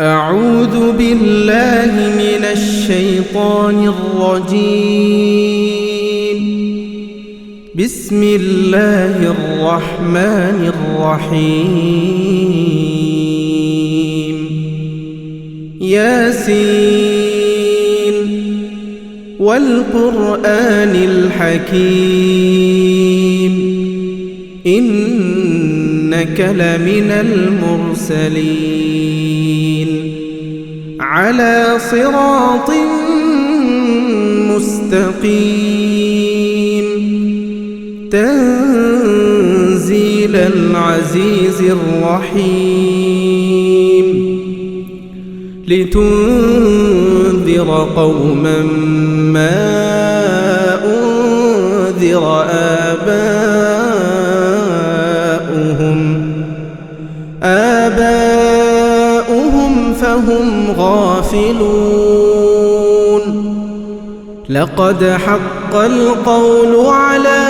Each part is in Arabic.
أعوذ بالله من الشيطان الرجيم. بسم الله الرحمن الرحيم. ياسين والقرآن الحكيم إنك لمن المرسلين على صراط مستقيم تنزيل العزيز الرحيم لتنذر قوما ما أنذر آباؤهم فهم غافلون. لقد حق القول على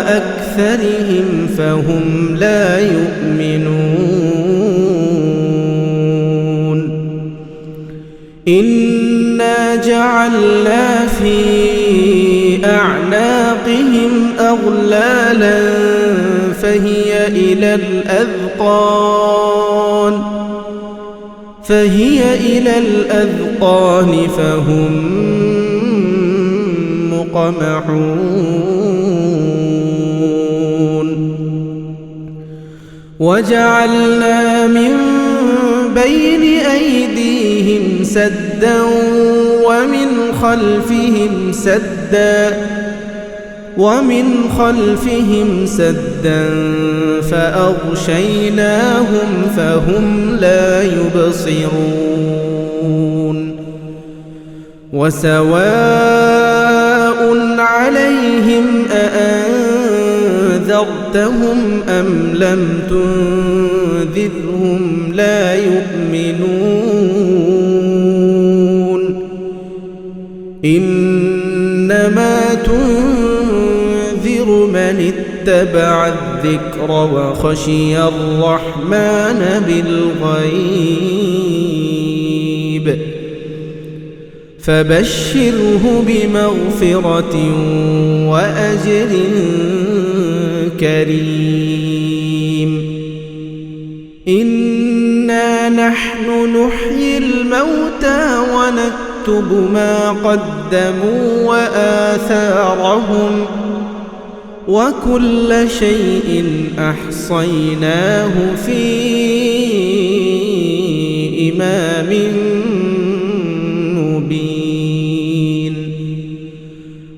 أكثرهم فهم لا يؤمنون. إنا جعلنا في أعناقهم أغلالا فهي إلى الأذقان فهم مقمحون. وجعلنا من بين أيديهم سدا ومن خلفهم سدا فأغشيناهم فهم لا يبصرون. وسواء عليهم أأنذرتهم أم لم تنذرهم لا يؤمنون. إنما تنذر من اتبع الذكر وخشي الرحمن بالغيب فبشره بمغفرة وأجر كريم. إنا نحن نحيي الموتى ونكتب ما قدموا وآثارهم وكل شيء أحصيناه في إمام مبين.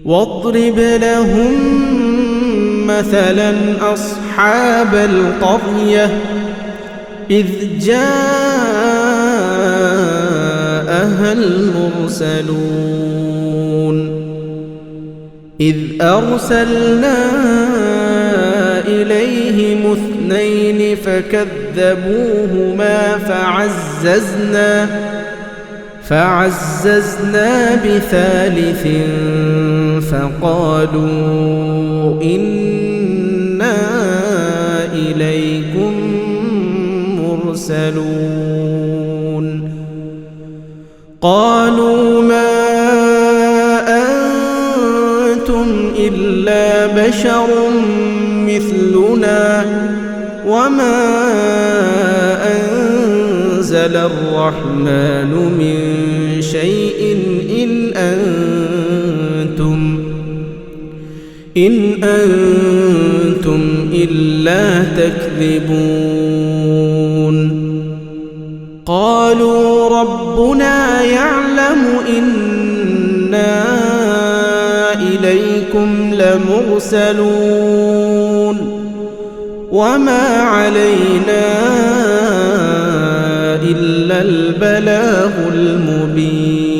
واضرب لهم مثلا أصحاب القرية إذ جاءها المرسلون إذ أرسلنا إليهم 2 فكذبوهما فعززنا بثالث فقالوا إنا إليكم مرسلون. قالوا ما أنتم إلا بشر مثلنا وما أنزل الرحمن من شيء إن أنتم إلا تكذبون. قالوا ربنا يعلم إنا إليكم لمرسلون وما علينا إلا البلاغ المبين.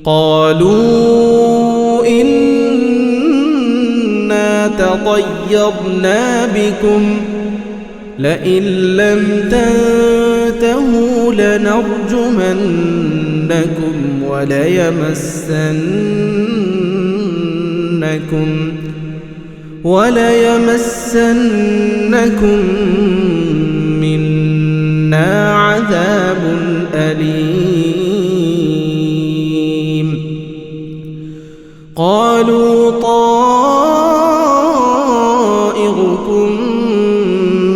قالوا إنا تطيرنا بكم لئن لم تنتهوا لنرجمنكم وليمسنكم منا عذاب أليم قالوا طائركم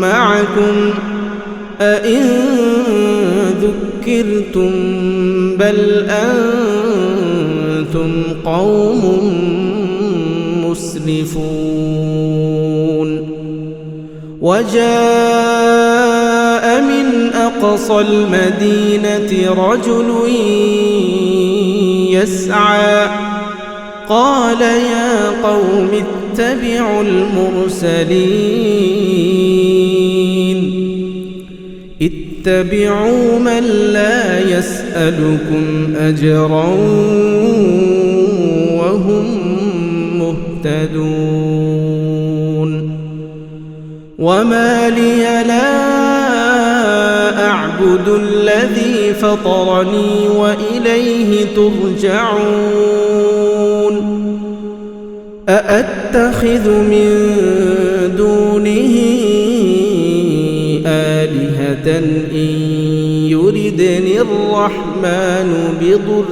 معكم أئن ذكرتم بل أنتم قوم مسرفون وجاء من أقصى المدينة رجل يسعى قال يا قوم اتبعوا المرسلين اتبعوا من لا يسألكم أجرا وهم مهتدون وما لي لا أعبد الذي فطرني وإليه ترجعون أأتخذ من دونه آلهة إن يردني الرحمن بضر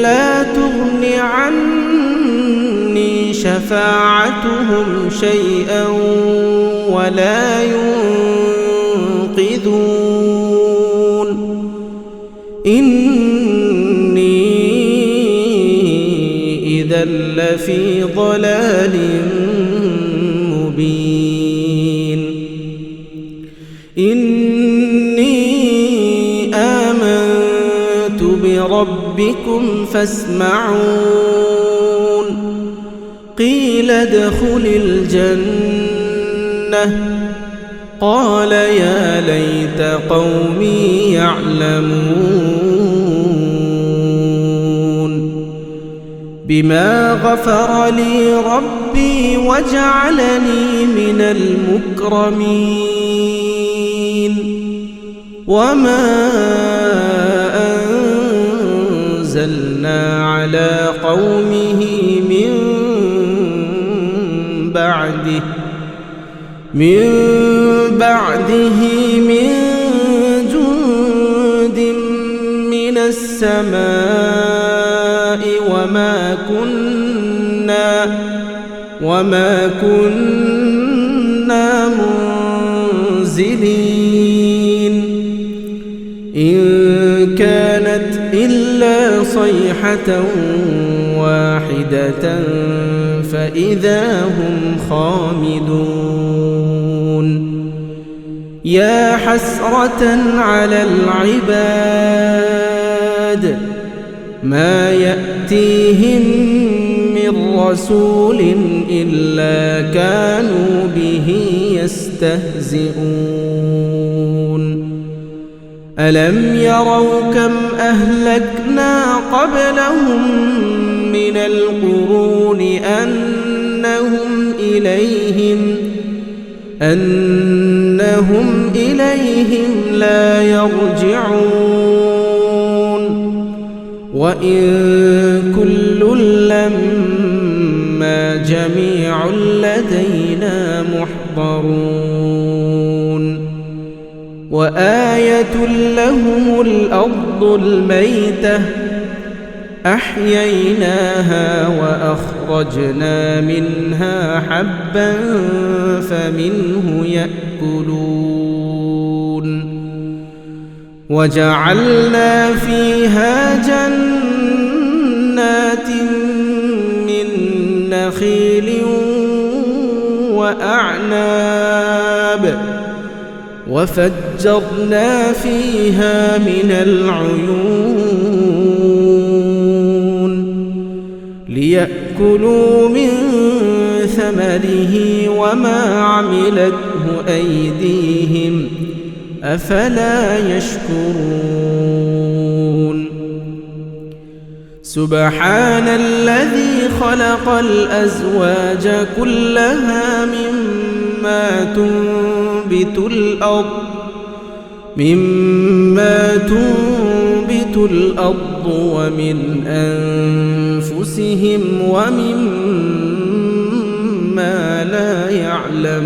لا تغن عني شفاعتهم شيئا ولا ينقذون إني إذا لفي ضلال مبين إني آمنت بربكم فاسمعون قيل ادخل الجنة قال يا ليت قومي يعلمون بما غفر لي ربي وجعلني من المكرمين وما أنزلنا على قومه من بعده من جند من السماء وما كنا منزلين إن كانت إلا صيحة واحدة فإذا هم خامدون يا حسرة على العباد ما يأتيهم من رسول إلا كانوا به يستهزئون ألم يروا كم أهلكنا قبلهم من القرون أنهم إليهم لا يرجعون وإن كل لما جميع لدينا محضرون وآية لهم الأرض الميتة أحييناها وأخرجنا منها حبا فمنه يأكلون وجعلنا فيها جنات من نخيل وأعناب وفجرنا فيها من العيون ليأكلوا من ثمره وما عملته أيديهم أفلا يشكرون سبحان الذي خلق الأزواج كلها مما تنبت الأرض ومن أنفسهم ومما ما لا يعلمون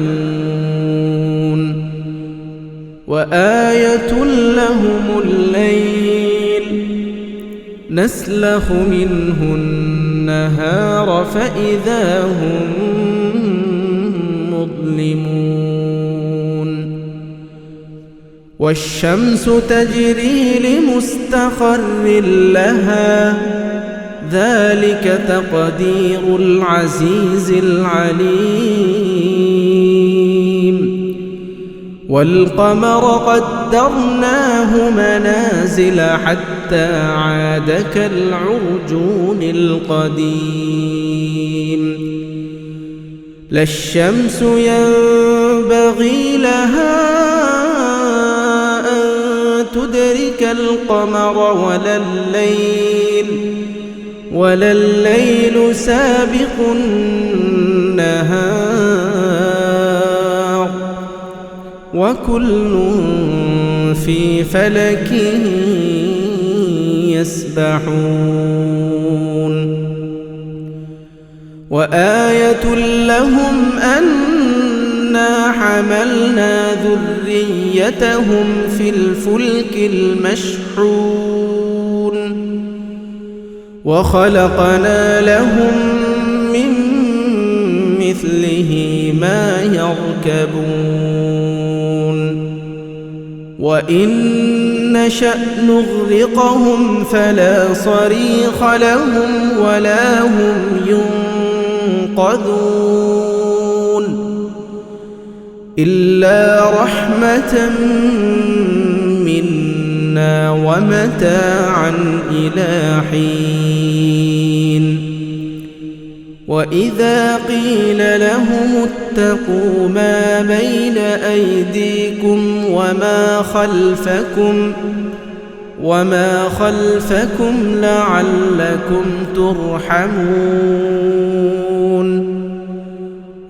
وآية لهم الليل نسلخ منه النهار فإذا هم مظلمون والشمس تجري لمستقر لها ذلك تقدير العزيز العليم والقمر قدرناه منازل حتى عاد كالعرجون القديم لا الشمس ينبغي لها أن تدرك القمر ولا الليل سابق النهار وكل في فلك يسبحون وآية لهم أنا حملنا ذريتهم في الفلك المشحون وخلقنا لهم من مثله ما يركبون وإن نشأ نغرقهم فلا صريخ لهم ولا هم ينقذون إلا رحمة منا ومتاعا إلى حين وإذا قيل لهم اتقوا ما بين أيديكم وما خلفكم لعلكم ترحمون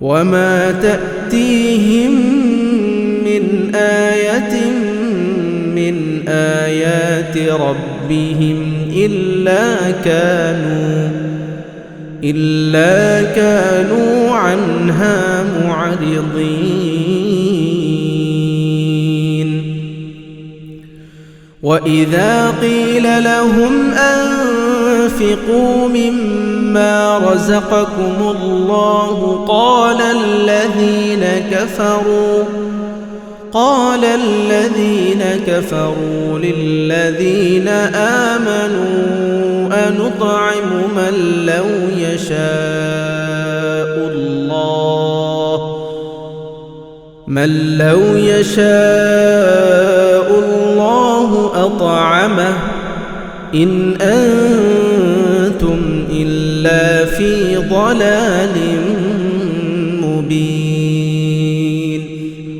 وما تأتيهم من آية من آيات ربهم إلا كانوا عنها معرضين وإذا قيل لهم أنفقوا مما رزقكم الله قال الذين كفروا للذين آمنوا أنطعم من لو يشاء الله أطعمه إن أنتم إلا في ضلال مبين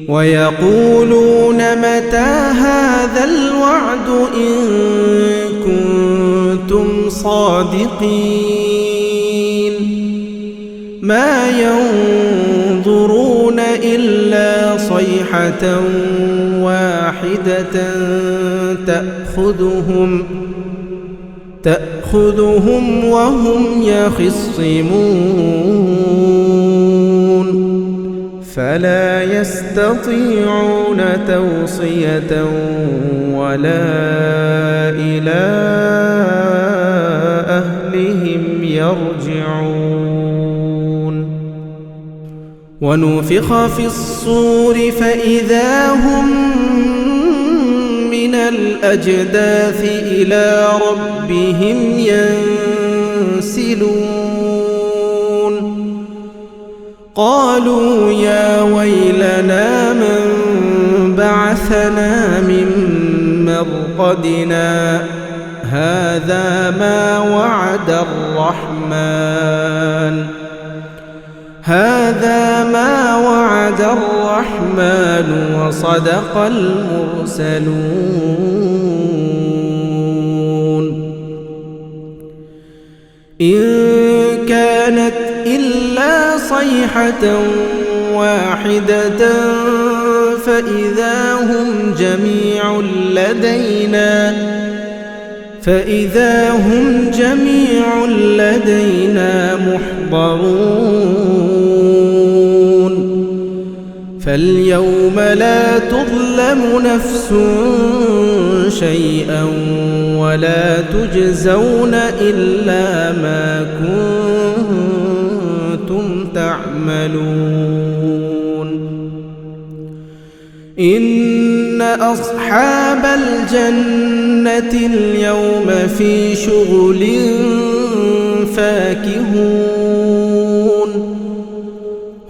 ويقولون متى هذا الوعد إن كنتم صادقين ما ينظرون إلا صيحة واحدة تأخذهم وهم يخصمون فلا يستطيعون توصية ولا إلى أهلهم يرجعون ونفخ في الصور فإذا هم من الأجداث إلى ربهم ينسلون قالوا يا ويلنا من بعثنا من مرقدنا هذا ما وعد الرحمن وصدق المرسلون إن كانت إلا صيحة واحدة فإذا هم جميع لدينا محضرون فاليوم لا تظلم نفس شيئا ولا تجزون إلا ما كنتم تعملون إن أصحاب الجنة اليوم في شغل فاكهون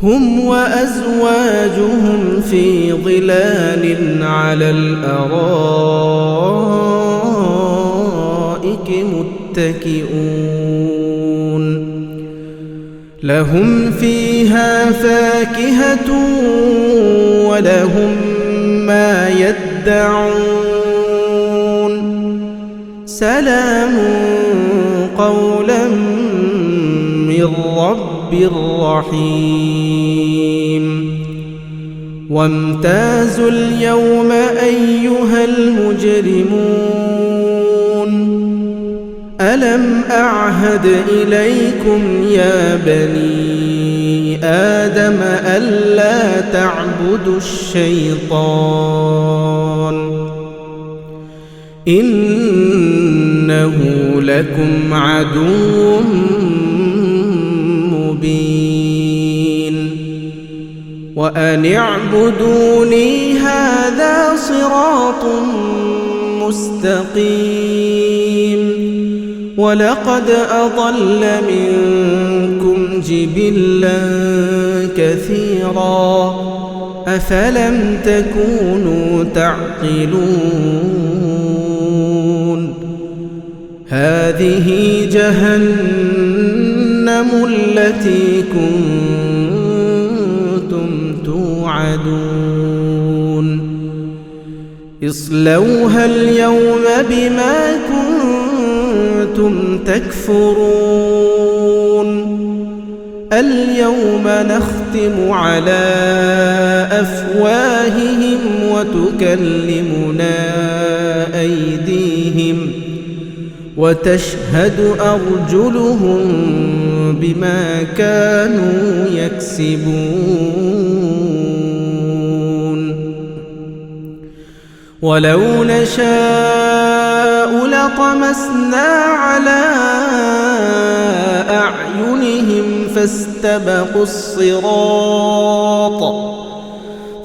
هم وأزواجهم في ظلال على الأرائك متكئون لهم فيها فاكهة ولهم ما يدعون سلام قولا من رب رحيم وامتازوا اليوم أيها المجرمون ألم أعهد إليكم يا بني آدم ألا تعبدوا الشيطان إنه لكم عدو مبين وأن اعبدوني هذا صراط مستقيم ولقد أضل منكم جبلا كثيرا أفلم تكونوا تعقلون هذه جهنم التي كنتم توعدون اصلوها اليوم بما كنتم تكفرون اليوم نختم على أفواههم وتكلمنا أيديهم وتشهد أرجلهم بما كانوا يكسبون ولو نشاء لطمسنا على أعينهم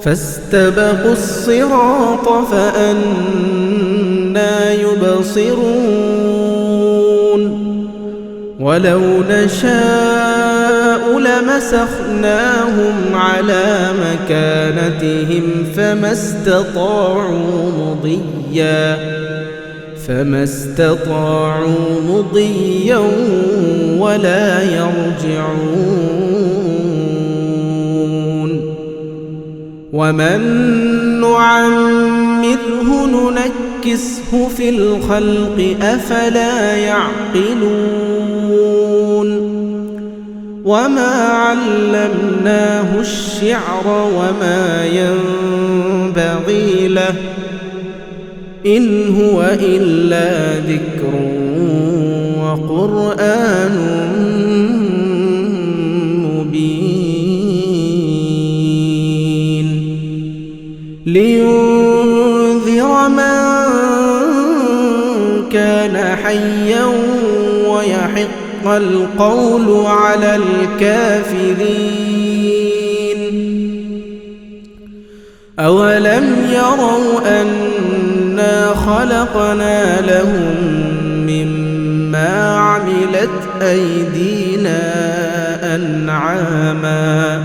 فاستبقوا الصراط فأنى يبصرون ولو نشاء لمسخناهم على مكانتهم فما استطاعوا مضيا ولا يرجعون ومن نعمره ننكسه في الخلق أفلا يعقلون وما علمناه الشعر وما ينبغي له إن هو إلا ذكر وقرآن مبين لينذر من كان حيا ويحق القول على الكافرين أولم يروا أنا خلقنا لهم مما عملت أيدينا أنعاما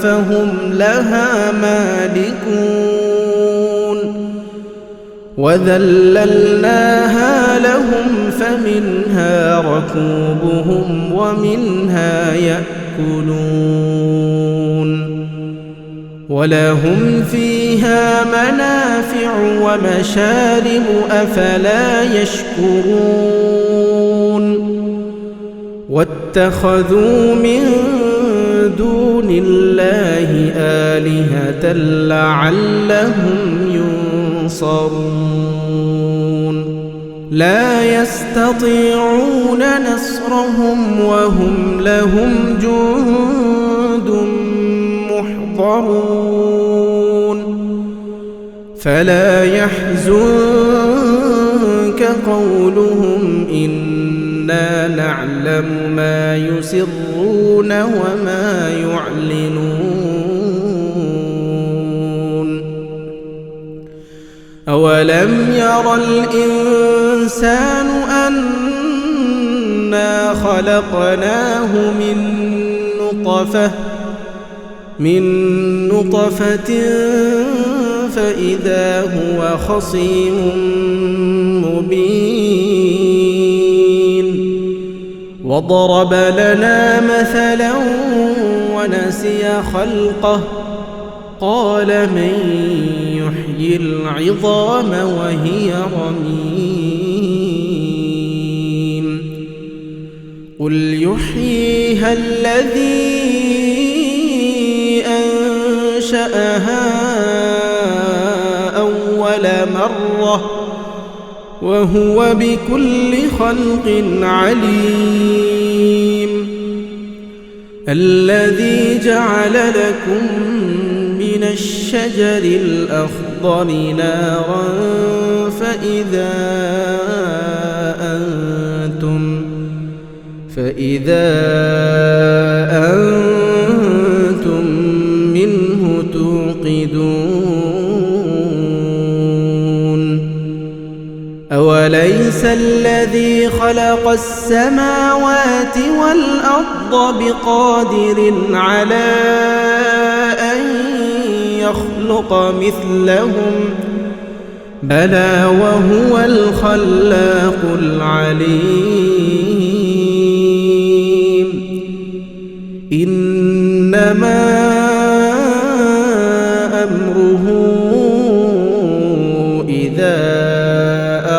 فهم لها مالكون وذللناها لهم فمنها ركوبهم ومنها يأكلون ولهم فيها منافع ومشارب أفلا يشكرون واتخذوا من دون الله آلهة لعلهم ينصرون لا يستطيعون نصرهم وهم لهم جند محضرون فلا يحزنك قولهم إنا نعلم ما يسرون وما يعلنون أولم ير الإنسان أنا خلقناه من نطفة فإذا هو خصيم مبين وضرب لنا مثلا ونسي خلقه قال من يحيي العظام وهي رميم قل يحييها الذي أنشأها أول مرة وهو بكل خلق عليم الذي جعل لكم من الشجر الأخضر نارا فإذا أنتم منه توقدون أوليس الذي خلق السماوات والأرض بقادر على أن يخلق مثلهم بلى وهو الخلاق العليم إنما أمره إذا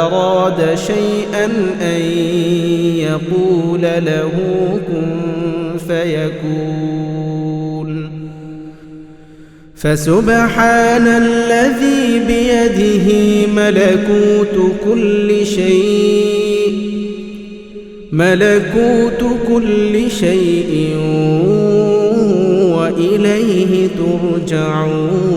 أراد شيئا أن يقول له كن فيكون فسبحان الذي بيده ملكوت كل شيء وإليه ترجعون